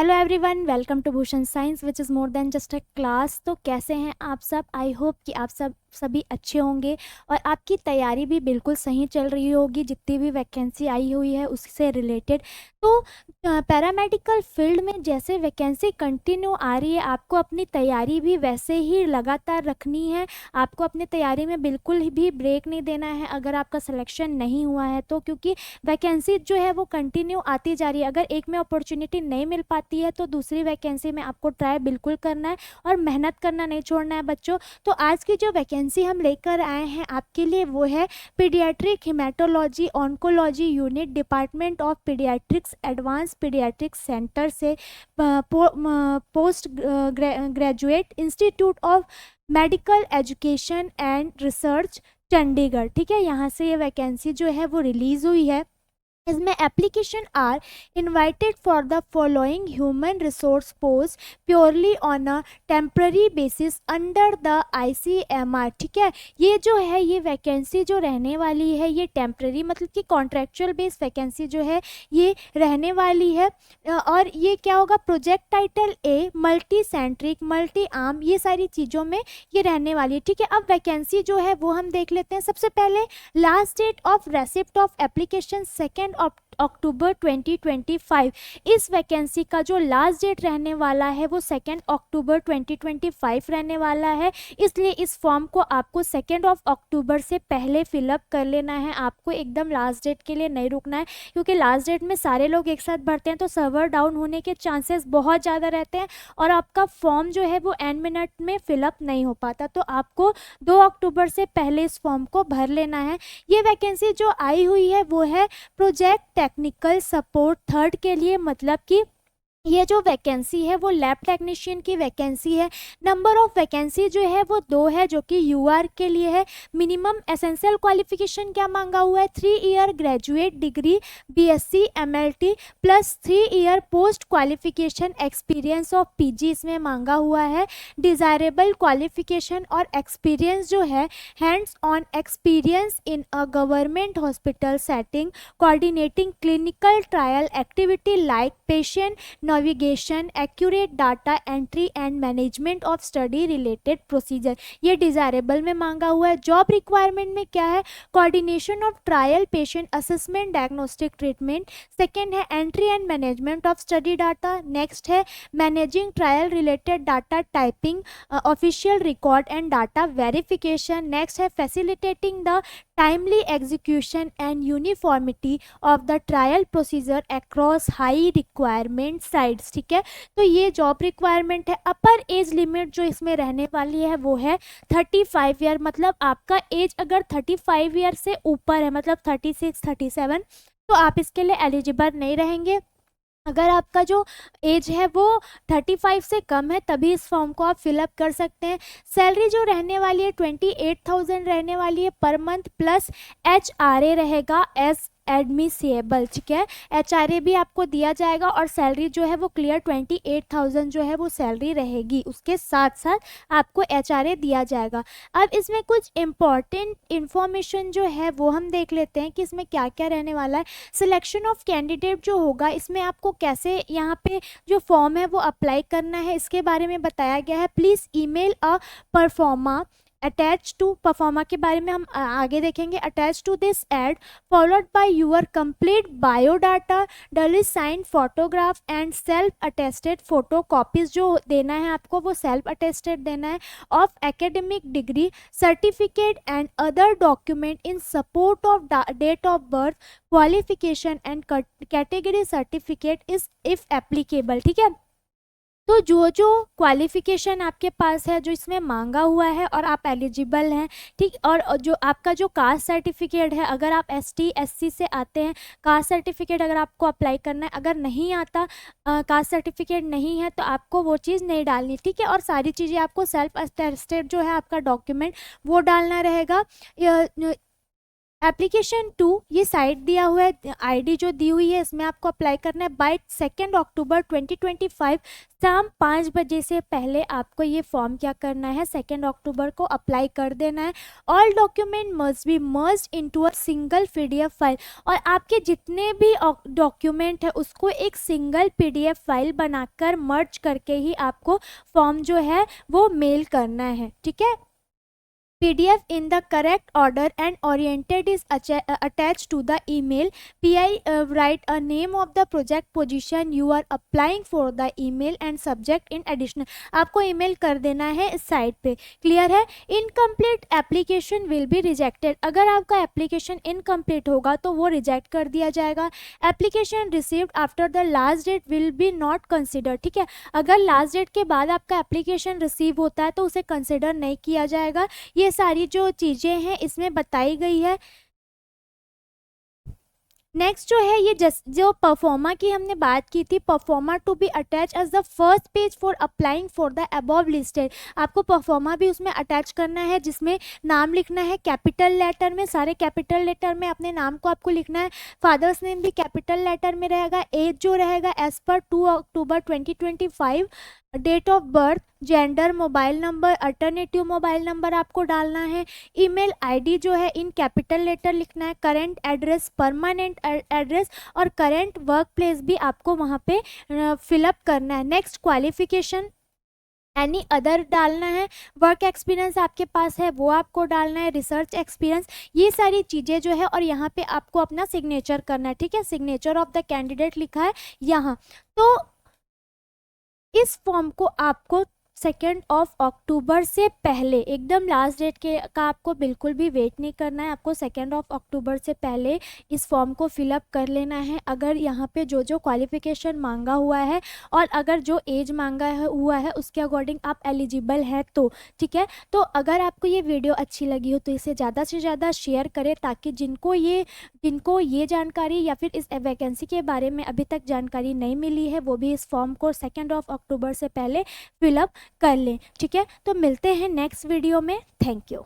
Hello everyone, welcome to Bhushan science which is more than just a class. तो कैसे हैं आप सब? आई होप कि आप सभी अच्छे होंगे और आपकी तैयारी भी बिल्कुल सही चल रही होगी। जितनी भी वैकेंसी आई हुई है उससे रिलेटेड, तो पैरामेडिकल फील्ड में जैसे वैकेंसी कंटिन्यू आ रही है, आपको अपनी तैयारी भी वैसे ही लगातार रखनी है। आपको अपनी तैयारी में बिल्कुल भी ब्रेक नहीं देना है अगर आपका सिलेक्शन नहीं हुआ है तो, क्योंकि वैकेंसी जो है वो कंटिन्यू आती जा रही है। अगर एक में अपॉर्चुनिटी नहीं मिल पाती है तो दूसरी वैकेंसी में आपको ट्राई बिल्कुल करना है और मेहनत करना नहीं छोड़ना है बच्चों। तो आज की जो वैकेंसी हम लेकर आए हैं आपके लिए वो है paediatric haematology oncology unit, department of paediatrics, advance paediatrics centre से post graduate institute of medical education and research Chandigarh. ठीक है, यहाँ से ये वैकेंसी जो है वो रिलीज हुई है। इसमें application are invited for the following human resource post purely on a temporary basis under the ICMR। ठीक है, ये जो है ये वैकेंसी जो रहने वाली है ये टेम्प्ररी मतलब कि कॉन्ट्रेक्चुअल बेस वैकेंसी जो है ये रहने वाली है। और ये क्या होगा, प्रोजेक्ट टाइटल ए, मल्टी सेंट्रिक, मल्टी आर्म, ये सारी चीज़ों में ये रहने वाली है। ठीक है, अब वैकेंसी जो है वो हम देख लेते हैं। सबसे पहले last date of receipt of application 2 अक्टूबर 2025। इस वैकेंसी का जो लास्ट डेट रहने वाला है वो 2 अक्टूबर 2025 रहने वाला है। इसलिए इस फॉर्म को आपको 2 अक्टूबर से पहले फिलअप कर लेना है। आपको एकदम लास्ट डेट के लिए नहीं रुकना है, क्योंकि लास्ट डेट में सारे लोग एक साथ भरते हैं तो सर्वर डाउन होने के चांसेस बहुत ज़्यादा रहते हैं और आपका फॉर्म जो है वो एंड मिनट में फिलअप नहीं हो पाता। तो आपको 2 अक्टूबर से पहले इस फॉर्म को भर लेना है। ये वैकेंसी जो आई हुई है वो है प्रोजेक्ट टेक्निकल सपोर्ट थर्ड के लिए, मतलब कि ये जो वैकेंसी है वो लैब टेक्नीशियन की वैकेंसी है। नंबर ऑफ वैकेंसी जो है वो 2 है जो कि UR के लिए है। मिनिमम एसेंशियल क्वालिफिकेशन क्या मांगा हुआ है, 3 year graduate degree BSc MLT plus 3 year post qualification experience of PG इसमें मांगा हुआ है। डिज़ायरेबल क्वालिफिकेशन और एक्सपीरियंस जो है hands on experience in a government hospital setting coordinating clinical trial activity like patient navigation, accurate data entry and management of study related procedure, ये desirable में मांगा हुआ है। जॉब रिक्वायरमेंट में क्या है, coordination of trial, patient assessment, diagnostic treatment. Second है entry and management of study data. Next है managing trial related data typing, official record and data verification. Next है facilitating the timely execution and uniformity of the trial procedure across high requirement sites. ठीक है, तो ये job requirement है। अपर age limit जो इसमें रहने वाली है वो है 35 ईयर, मतलब आपका एज अगर 35 ईयर से ऊपर है, मतलब 36 37, तो आप इसके लिए एलिजिबल नहीं रहेंगे। अगर आपका जो एज है वो 35 से कम है तभी इस फॉर्म को आप फिलअप कर सकते हैं। सैलरी जो रहने वाली है 28,000 रहने वाली है पर मंथ, प्लस HRA रहेगा एज एडमिसेबल। ठीक है, HRA भी आपको दिया जाएगा और सैलरी जो है वो क्लियर 28,000 जो है वो सैलरी रहेगी, उसके साथ साथ आपको HRA दिया जाएगा। अब इसमें कुछ इम्पॉर्टेंट इन्फॉर्मेशन जो है वो हम देख लेते हैं कि इसमें क्या क्या रहने वाला है। सिलेक्शन ऑफ कैंडिडेट जो होगा इसमें आपको कैसे यहाँ पे जो फॉर्म है वो अप्लाई करना है इसके बारे में बताया गया है। Please email a proforma attach to, proforma के बारे में हम आगे देखेंगे। Attach to this ad followed by your complete biodata, duly sign photograph and self attested photo copies जो देना है आपको वो सेल्फ अटेस्टेड देना है of academic degree certificate and other document in support of date of birth qualification and category certificate is if applicable. ठीक है, तो जो जो क्वालिफिकेशन आपके पास है जो इसमें मांगा हुआ है और आप एलिजिबल हैं, ठीक, और जो आपका जो कास्ट सर्टिफिकेट है, अगर आप ST SC से आते हैं, कास्ट सर्टिफिकेट अगर आपको अप्लाई करना है, अगर नहीं आता कास्ट सर्टिफिकेट नहीं है तो आपको वो चीज़ नहीं डालनी। ठीक है, और सारी चीज़ें आपको सेल्फ अटेस्टेड जो है आपका डॉक्यूमेंट वो डालना रहेगा। एप्लीकेशन 2, ये साइट दिया हुआ है, आईडी जो दी हुई है इसमें आपको अप्लाई करना है बाय 2 अक्टूबर 2025 शाम 5 बजे से पहले आपको ये फॉर्म क्या करना है, 2 अक्टूबर को अप्लाई कर देना है। All document must be merged into a single PDF file, और आपके जितने भी डॉक्यूमेंट है उसको एक सिंगल पीडीएफ फाइल बनाकर मर्ज करके ही आपको फॉर्म जो है वो मेल करना है, ठीक है। PDF in the correct order and oriented is attached to the email. PI write a name of the project position you are applying for the email and subject in additional. आपको email कर देना है इस site पे, clear है। Incomplete application will be rejected, अगर आपका application incomplete होगा तो वो रिजेक्ट कर दिया जाएगा। Application received after the last date will be not consider, ठीक है। अगर लास्ट डेट के बाद आपका एप्लीकेशन रिसीव होता है तो उसे कंसिडर नहीं किया जाएगा। ये सारी जो चीज़ें हैं इसमें बताई गई है। नेक्स्ट जो है ये जो परफॉर्मा की हमने बात की थी, proforma to be attach as the first page for applying for the above listed, आपको परफॉर्मा भी उसमें अटैच करना है जिसमें नाम लिखना है कैपिटल लेटर में, सारे कैपिटल लेटर में अपने नाम को आपको लिखना है। फादर्स नेम भी कैपिटल लेटर में रहेगा। एज जो रहेगा एज पर 2 अक्टूबर 2025। Date of birth, gender, mobile number, alternative mobile number आपको डालना है। ईमेल आईडी जो है इन कैपिटल लेटर लिखना है। करंट एड्रेस, परमानेंट एड्रेस और करंट वर्क प्लेस भी आपको वहाँ पे फिलअप करना है। नेक्स्ट क्वालिफिकेशन, एनी अदर डालना है। वर्क एक्सपीरियंस आपके पास है वो आपको डालना है। रिसर्च एक्सपीरियंस, ये सारी चीज़ें जो है, और यहाँ पे आपको अपना सिग्नेचर करना है, ठीक है। सिग्नेचर ऑफ द कैंडिडेट लिखा है यहाँ। तो इस फॉर्म को आपको 2 अक्टूबर से पहले, एकदम लास्ट डेट के का आपको बिल्कुल भी वेट नहीं करना है, आपको 2 अक्टूबर से पहले इस फॉर्म को फिलअप कर लेना है। अगर यहाँ पे जो जो क्वालिफिकेशन मांगा हुआ है और अगर जो एज मांगा हुआ है उसके अकॉर्डिंग आप एलिजिबल हैं तो, ठीक है। तो अगर आपको ये वीडियो अच्छी लगी हो तो इसे ज़्यादा से ज़्यादा शेयर करें, ताकि जिनको ये जानकारी या फिर इस वैकेंसी के बारे में अभी तक जानकारी नहीं मिली है वो भी इस फॉर्म को 2 अक्टूबर से पहले फिलअप कर लें, ठीक है। तो मिलते हैं नेक्स्ट वीडियो में। Thank you.